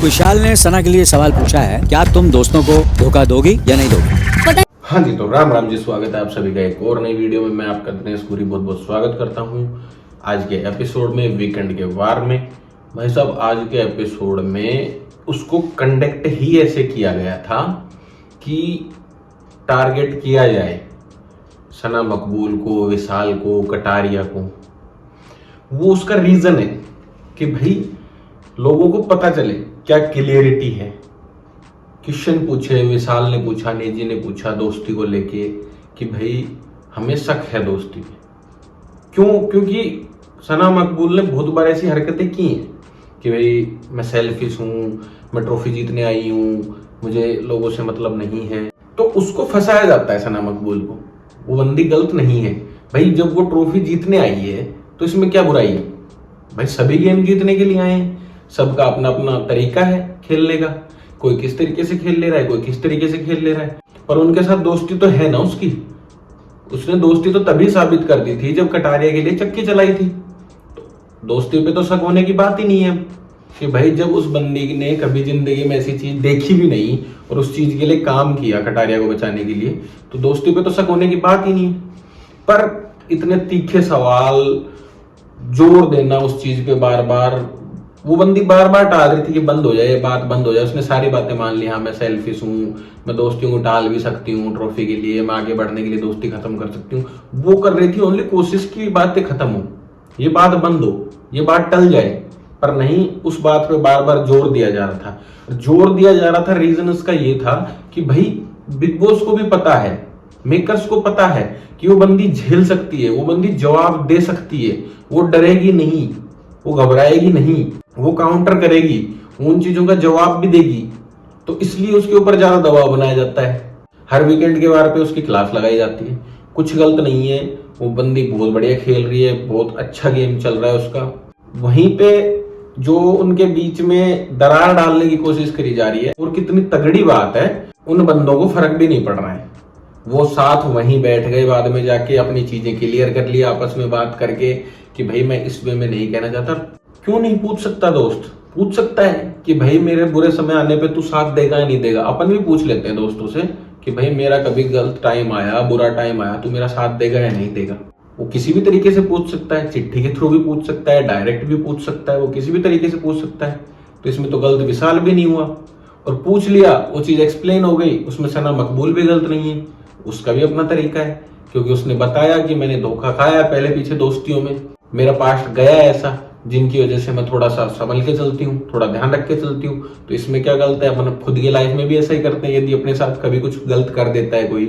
विशाल ने सना के लिए सवाल पूछा है, क्या तुम दोस्तों को धोखा दोगी या नहीं दोगी? हाँ जी, तो राम राम जी, स्वागत है आप सभी का एक और नई वीडियो में। मैं आपका दिनेश पुरी बहुत बहुत स्वागत करता हूँ आज के एपिसोड में, वीकेंड के वार में। भाई साहब, आज के एपिसोड में उसको कंडक्ट ही ऐसे किया गया था कि टारगेट किया जाए सना मकबूल को, विशाल को, कटारिया को। वो उसका रीजन है कि भाई लोगों को पता चले क्या क्लियरिटी है। क्वेश्चन पूछे, विशाल ने पूछा, नेजी ने पूछा दोस्ती को लेके कि भाई हमें शक है दोस्ती में। क्यों? क्योंकि सना मकबूल ने बहुत बार ऐसी हरकतें की हैं कि भाई मैं सेल्फिश हूँ, मैं ट्रॉफी जीतने आई हूँ, मुझे लोगों से मतलब नहीं है। तो उसको फंसाया जाता है सना मकबूल को। वो बंदी गलत नहीं है भाई, जब वो ट्रॉफी जीतने आई है तो इसमें क्या बुराई है भाई? सभी गेम जीतने के लिए आए हैं, सबका अपना अपना तरीका है खेलने का। कोई किस तरीके से खेल ले रहा है, कोई किस तरीके से खेल ले रहा है। पर उनके साथ दोस्ती तो है ना उसकी। उसने दोस्ती तो तभी साबित कर दी थी जब कटारिया के लिए चक्की चलाई थी। तो दोस्ती पे तो शक होने की बात ही नहीं है कि भाई जब उस बंदी ने कभी जिंदगी में ऐसी चीज देखी भी नहीं और उस चीज के लिए काम किया कटारिया को बचाने के लिए, तो दोस्ती पे तो शक होने की बात ही नहीं है। पर इतने तीखे सवाल, जोर देना उस चीज पे बार बार, वो बंदी बार बार टाल रही थी कि बंद हो जाए, बात बंद हो जाए। उसने सारी बातें मान ली, हाँ मैं सेल्फिश हूँ, मैं दोस्तियों को टाल भी सकती हूँ ट्रॉफी के लिए, मैं आगे बढ़ने के लिए दोस्ती खत्म कर सकती हूँ। वो कर रही थी ओनली कोशिश की बातें खत्म हो, ये बात बंद हो, ये बात टल जाए। पर नहीं, उस बात पे बार बार जोर दिया जा रहा था। जोर दिया जा रहा था, रीजन उसका ये था कि भाई बिग बॉस को भी पता है, मेकर्स को पता है कि वो बंदी झेल सकती है, वो बंदी जवाब दे सकती है, वो डरेगी नहीं, वो घबराएगी नहीं, वो काउंटर करेगी, उन चीजों का जवाब भी देगी। तो इसलिए उसके ऊपर ज्यादा दबाव बनाया जाता है। हर वीकेंड के वार पे उसकी क्लास लगाई जाती है। कुछ गलत नहीं है, वो बंदी बहुत बढ़िया खेल रही है, बहुत अच्छा गेम चल रहा है उसका। वहीं पे जो उनके बीच में दरार डालने की कोशिश करी जा रही है, और कितनी तगड़ी बात है, उन बंदों को फर्क भी नहीं पड़ रहा है। वो साथ वहीं बैठ गए, बाद में जाके अपनी चीजें क्लियर कर लिया आपस में बात करके कि भाई मैं इस वे में नहीं कहना चाहता। क्यों नहीं पूछ सकता दोस्त? पूछ सकता है कि भाई मेरे बुरे समय आने पे तू साथ देगा या नहीं देगा। अपन भी पूछ लेते हैं दोस्तों से कि भाई मेरा कभी गलत टाइम आया, बुरा टाइम आया, तू मेरा साथ देगा या नहीं देगा। वो किसी भी तरीके से पूछ सकता है, चिट्ठी के थ्रू भी पूछ सकता है, डायरेक्ट भी पूछ सकता है, वो किसी भी तरीके से पूछ सकता है। तो इसमें तो गलत विशाल भी नहीं हुआ, और पूछ लिया, वो चीज एक्सप्लेन हो गई, उसमें सना मकबूल भी गलत नहीं है। उसका भी अपना तरीका है, क्योंकि उसने बताया कि मैंने धोखा खाया पहले पीछे दोस्तियों में, मेरा पास्ट गया ऐसा जिनकी वजह से मैं थोड़ा सा संभल के चलती हूँ, थोड़ा ध्यान रख के चलती हूँ। तो इसमें क्या गलत है? अपन खुद की लाइफ में भी ऐसा ही करते हैं। यदि अपने साथ कभी कुछ गलत कर देता है कोई,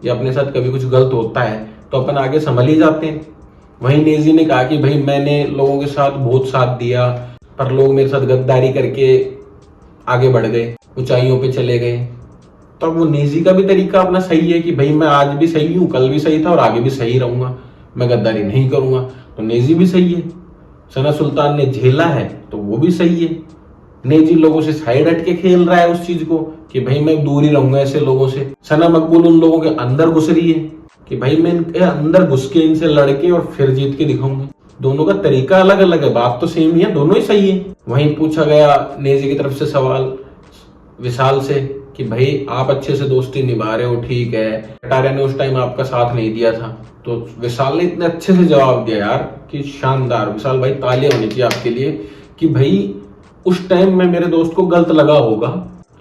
या अपने साथ कभी कुछ गलत होता है, तो अपन आगे संभल ही जाते हैं। वहीं नेजी ने कहा कि भाई मैंने लोगों के साथ बहुत साथ दिया, पर लोग मेरे साथ गद्दारी करके आगे बढ़ गए, ऊंचाइयों पे चले गए। तो वो नेजी का भी तरीका अपना सही है कि भाई मैं आज भी सही हूँ, कल भी सही था और आगे भी सही रहूंगा, मैं गद्दारी नहीं करूंगा। तो नेजी भी सही है। सना सुल्तान ने झेला है तो वो भी सही है। नेजी लोगों से साइड हट के खेल रहा है उस चीज को कि भाई मैं दूर ही रहूंगा ऐसे लोगों से। सना मकबूल उन लोगों के अंदर घुस रही है कि भाई मैं इनके अंदर घुस के इनसे लड़के और फिर जीत के दिखाऊंगी। दोनों का तरीका अलग अलग है, बात तो सेम ही है, दोनों ही सही है। वहीं पूछा गया नेजी की तरफ से सवाल विशाल से कि भाई आप अच्छे से दोस्ती निभा रहे हो, ठीक है, कटारिया ने उस टाइम आपका साथ नहीं दिया था। तो विशाल ने इतने अच्छे से जवाब दिया यार कि शानदार। विशाल भाई तालियां होनी चाहिए आपके लिए कि भाई उस टाइम में मेरे दोस्त को गलत लगा होगा,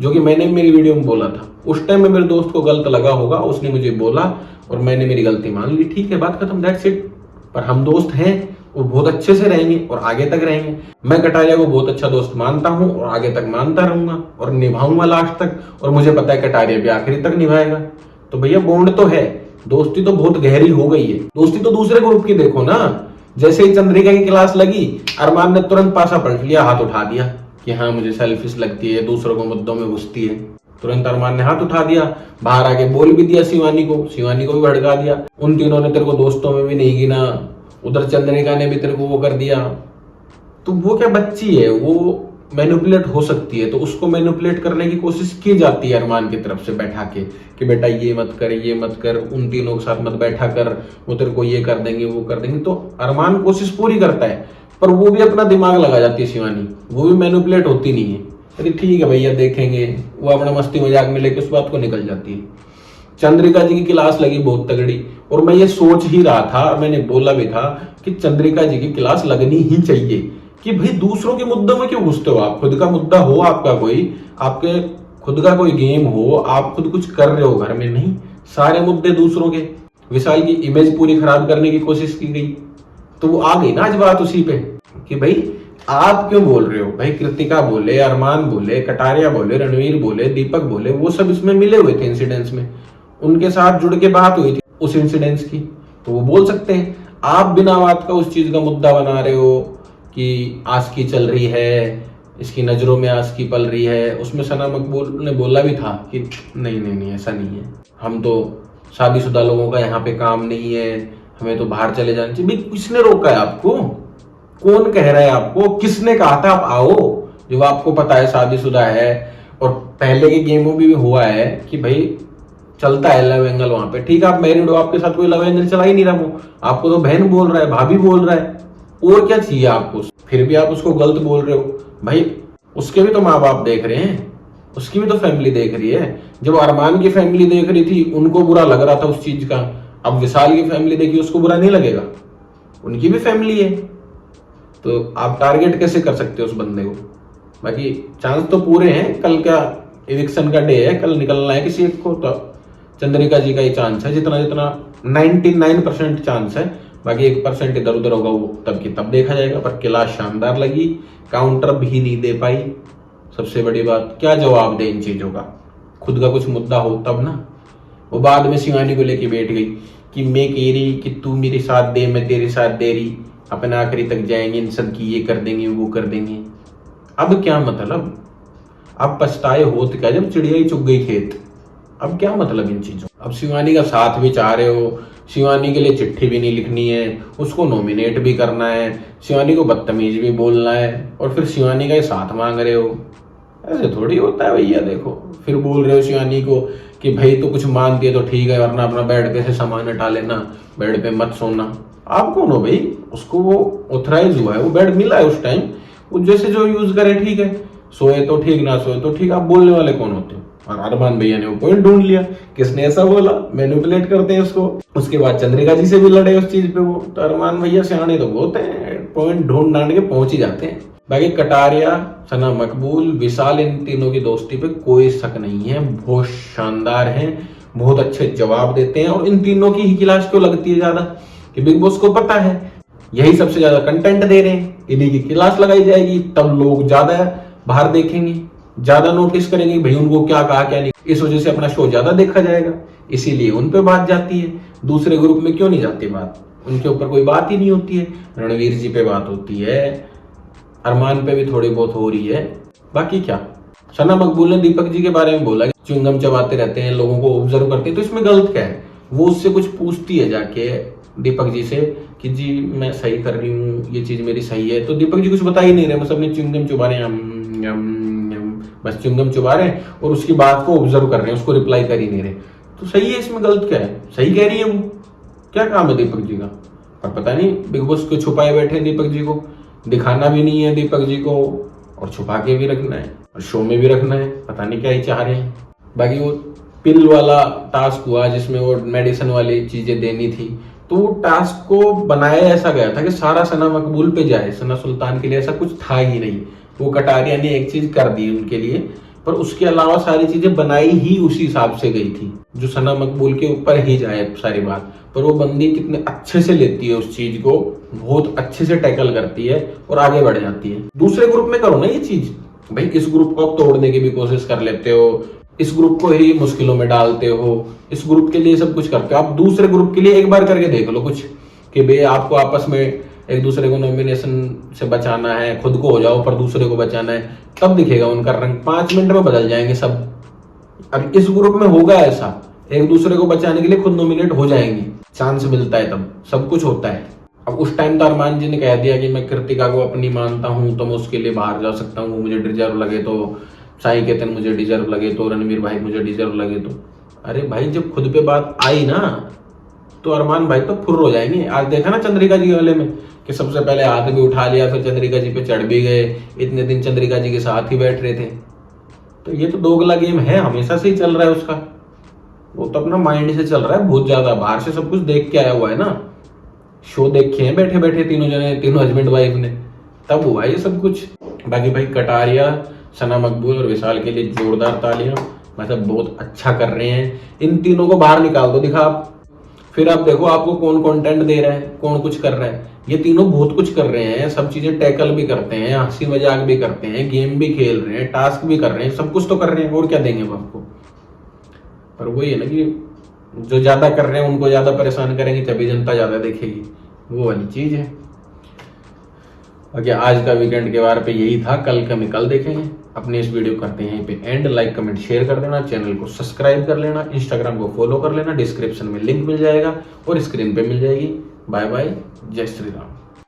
जो कि मैंने मेरी वीडियो में बोला था। उस टाइम में मेरे दोस्त को गलत लगा होगा, उसने मुझे बोला और मैंने मेरी गलती मान ली, ठीक है, बात खत्म, दैट्स इट। पर हम दोस्त हैं, वो बहुत अच्छे से रहेंगे और आगे तक रहेंगे। मैं कटारिया को बहुत अच्छा दोस्त मानता हूं और आगे तक मानता रहूंगा और निभाऊंगा लास्ट तक, और मुझे पता है कटारिया भी आखिरी तक निभाएगा। तो भैया बॉन्ड तो है, दोस्ती तो बहुत गहरी हो गई है। दोस्ती तो दूसरे ग्रुप की देखो ना, जैसे ही चंद्रिका की क्लास लगी, अरमान ने तुरंत पासा पलट लिया, हाथ उठा दिया कि हाँ मुझे सेल्फिश लगती है, दूसरों को मुद्दों में घुसती है। तुरंत अरमान ने हाथ उठा दिया, बाहर आके बोल भी दिया शिवानी को भी भड़का दिया। उन तीनों ने तेरे को दोस्तों में भी नहीं गिना, उधर चंद्रिका ने भी तेरे को वो कर दिया। तो वो क्या बच्ची है, वो मैनिपुलेट हो सकती है, तो उसको मैनिपुलेट करने की कोशिश की जाती है अरमान की तरफ से बैठा के कि बेटा ये मत कर, ये मत कर, उन तीनों के साथ मत बैठा कर, वो तेरे को ये कर देंगे, वो कर देंगे। तो अरमान कोशिश पूरी करता है, पर वो भी अपना दिमाग लगा जाती है शिवानी, वो भी मैनिपुलेट होती नहीं है। अरे ठीक है भैया देखेंगे, वो अपना मस्ती मजाक में लेके उस बात को निकल जाती है। चंद्रिका जी की क्लास लगी बहुत तगड़ी, और मैं ये सोच ही रहा था और मैंने बोला भी था कि चंद्रिका जी की क्लास लगनी ही चाहिए। कि भाई दूसरों के मुद्दों में क्यों घुसते हो आप? खुद का मुद्दा हो आपका कोई, आपके खुद का कोई गेम हो, आप खुद कुछ कर रहे हो घर में, नहीं सारे मुद्दे दूसरों के। विशाल की इमेज पूरी खराब करने की कोशिश की गई, तो वो आ गई ना आज बात उसी पे कि भाई आप क्यों बोल रहे हो? भाई कृतिका बोले, अरमान बोले, कटारिया बोले, रणवीर बोले, दीपक बोले, वो सब इसमें मिले हुए थे इंसिडेंट्स में, उनके साथ जुड़ के बात हुई थी उस इंसिडेंट्स की, तो वो बोल सकते हैं। आप बिना बात का उस चीज का मुद्दा बना रहे हो कि आस्की चल रही है, इसकी नजरों में आस्की पल रही है। उसमें सना मकबूल ने बोला भी था कि नहीं नहीं नहीं ऐसा नहीं है, हम तो शादीशुदा लोगों का यहाँ पे काम नहीं है, हमें तो बाहर चले जाना चाहिए। भाई किसने रोका है आपको? कौन कह रहा है आपको? किसने कहा था आप आओ? जब आपको पता है शादीशुदा है, और पहले के गेमों में भी हुआ है कि भाई चलता है लव एंगल वहां पे, ठीक है आप मैरिड हो, आपके साथ कोई लव एंगल चला ही नहीं रहा, वो आपको तो बहन बोल रहा है, भाभी बोल रहा है, और क्या चाहिए आपको? फिर भी आप उसको गलत बोल रहे हो। भाई उसके भी तो माँ बाप देख रहे हैं, उसकी भी तो फैमिली देख रही है। जब अरमान की फैमिली देख रही थी उनको बुरा लग रहा था उस चीज का, अब विशाल की फैमिली देखी उसको बुरा नहीं लगेगा? उनकी भी फैमिली है, तो आप टारगेट कैसे कर सकते हो उस बंदे को? बाकी चांस तो पूरे हैं, कल का इविक्शन का डे है, कल निकलना है किसी एक को, तो चंद्रिका जी का ही चांस है, जितना जितना 99% चांस है, बाकी 1% इधर उधर होगा वो तब की तब देखा जाएगा। पर क्लास शानदार लगी, काउंटर भी नहीं दे पाई, सबसे बड़ी बात क्या जवाब दे इन चीजों का? खुद का कुछ मुद्दा हो तब ना। वो बाद में शिवानी को लेके बैठ गई कि मैं कह रही कि तू मेरे साथ दे, मैं तेरे साथ दे रही, अपने आखिरी तक जाएंगे, इन सब की ये कर देंगे वो कर देंगे। अब क्या मतलब? अब पछताए होत क्या जब चिड़िया ही चुग गई खेत? अब क्या मतलब इन चीजों? अब शिवानी का साथ भी चाह रहे हो, शिवानी के लिए चिट्ठी भी नहीं लिखनी है, उसको नॉमिनेट भी करना है, शिवानी को बदतमीज भी बोलना है, और फिर शिवानी का ही साथ मांग रहे हो। ऐसे थोड़ी होता है भैया। देखो फिर बोल रहे हो शिवानी को कि भाई तो कुछ मानती है तो ठीक है, वरना अपना बेड पे से सामान हटा लेना, बेड पे मत सोना। आप कौन हो भाई? उसको वो ऑथराइज हुआ है, वो बेड मिला है उस टाइम, वो जैसे जो यूज करे ठीक है, सोए तो ठीक, ना सोए तो ठीक। आप बोलने वाले कौन होते हो? और अरमान भैया ने वो पॉइंट ढूंढ लिया, किसने ऐसा बोला, मैनिपुलेट करते हैं उसको। उसके बाद चंद्रिका जी से भी लड़े उस चीज पे वो, तो अरमान भैया सियाने तो बहुत हैं, पॉइंट ढूंढ ढांड के पहुंच ही जाते हैं। बाकी कटारिया, सना मकबूल, विशाल, इन तीनों की दोस्ती पे कोई शक नहीं है, बहुत शानदार है, बहुत अच्छे जवाब देते हैं। और इन तीनों की ही क्लास क्यों लगती है ज्यादा? कि बिग बॉस को पता है यही सबसे ज्यादा कंटेंट दे रहे हैं, इन्हीं की क्लास लगाई जाएगी, तब लोग ज्यादा बाहर देखेंगे, ज्यादा नोटिस करेंगे भाई उनको क्या कहा क्या नहीं, इस वजह से अपना शो ज्यादा देखा जाएगा, इसीलिए उन पे बात जाती है। दूसरे ग्रुप में क्यों नहीं जाती बात? उनके ऊपर कोई बात ही नहीं होती है। रणवीर जी पे बात होती है, अरमान पे भी थोड़ी बहुत हो रही है। बाकी क्या, सना मकबूल ने दीपक जी के बारे में बोला कि च्युइंगम चबाते रहते हैं, लोगों को ऑब्जर्व करते हैं, तो इसमें गलत क्या है? वो उससे कुछ पूछती है जाके दीपक जी से कि जी मैं सही कर रही हूँ, ये चीज मेरी सही है, तो दीपक जी कुछ बता ही नहीं रहे, मतलब अपने च्युइंगम चुबा रहे हैं, बस च्युइंगम चुबा रहे हैं और उसकी बात को ऑब्जर्व कर रहे हैं, उसको रिप्लाई कर ही नहीं रहे। तो सही है, इसमें गलत क्या है? सही कह रही है वो, क्या काम है दीपक जी का? पर पता नहीं बिग बॉस को छुपाए बैठे दीपक जी को, दिखाना भी नहीं है दीपक जी को, और छुपा के भी रखना है और शो में भी रखना है, पता नहीं क्या ही चाह रहे हैं। बाकी वो पिल वाला टास्क हुआ जिसमें वो मेडिसिन वाली चीजें देनी थी, तो वो टास्क को बनाया ऐसा गया था कि सारा सना मकबूल पे जाए, सना सुल्तान के लिए ऐसा कुछ था ही नहीं। वो कटारिया ने एक चीज कर दी उनके लिए, पर उसके अलावा सारी चीजें बनाई ही उसी हिसाब से गई थी जो सना मकबूल के ऊपर ही जाए सारी बात। पर वो बंदी कितने अच्छे से लेती है उस चीज को, बहुत अच्छे से टैकल करती है और आगे बढ़ जाती है। दूसरे ग्रुप में करो ना ये चीज, भाई इस ग्रुप को आप तोड़ने की भी कोशिश कर लेते हो, इस ग्रुप को ही मुश्किलों में डालते हो, इस ग्रुप के लिए सब कुछ करते हो, आप दूसरे ग्रुप के लिए एक बार करके देख लो कुछ, कि भाई आपको आपस में एक दूसरे को नॉमिनेशन से बचाना है, खुद को हो जाओ पर दूसरे को बचाना है, तब दिखेगा उनका रंग। 5 मिनट में बदल जाएंगे सब। अब इस ग्रुप में होगा ऐसा, एक दूसरे को बचाने के लिए खुद नॉमिनेट हो जाएंगे, चांस मिलता है, तब सब कुछ होता है। अब उस टाइम तो अरमान जी ने कह दिया कि मैं कृतिका को अपनी मानता हूं तो मैं उसके लिए बाहर जा सकता हूँ, मुझे डिजर्व लगे तो, साई केतन मुझे डिजर्व लगे तो, रणवीर भाई मुझे डिजर्व लगे तो। अरे भाई जब खुद पे बात आई ना तो अरमान भाई तो फुर्र हो जाएंगे। आज देखा ना चंद्रिका जी वाले में कि सबसे पहले हाथ भी उठा लिया, फिर चंद्रिका जी पे चढ़ भी गए, इतने दिन चंद्रिका जी के साथ ही बैठ रहे थे। तो ये तो दोगला गेम है, हमेशा से ही चल रहा है उसका। वो तो अपना माइंड से चल रहा है बहुत ज्यादा, बाहर से सब कुछ देख के आया हुआ है ना, शो देखे हैं बैठे बैठे तीनों जने, तीनों हस्बैंड वाइफ ने, तब हुआ ये सब कुछ। बाकी भाई कटारिया, सना मकबूल और विशाल के लिए जोरदार तालियां, मतलब बहुत अच्छा कर रहे हैं। इन तीनों को बाहर निकाल दो दिखा आप, फिर आप देखो आपको कौन कंटेंट दे रहा है, कौन कुछ कर रहा है। ये तीनों बहुत कुछ कर रहे हैं, सब चीजें टैकल भी करते हैं, हंसी मजाक भी करते हैं, गेम भी खेल रहे हैं, टास्क भी कर रहे हैं, सब कुछ तो कर रहे हैं, और क्या देंगे वो आपको। पर वही है ना कि जो ज्यादा कर रहे हैं उनको ज्यादा परेशान करेंगे तभी जनता ज्यादा देखेगी, वो वाली चीज है। बाकी आज का वीकेंड के बारे पे यही था, कल का कल देखेंगे। अपने इस वीडियो करते हैं यहीं पे एंड, लाइक कमेंट शेयर कर देना, चैनल को सब्सक्राइब कर लेना, इंस्टाग्राम को फॉलो कर लेना, डिस्क्रिप्शन में लिंक मिल जाएगा और स्क्रीन पे मिल जाएगी। बाय बाय, जय श्री राम।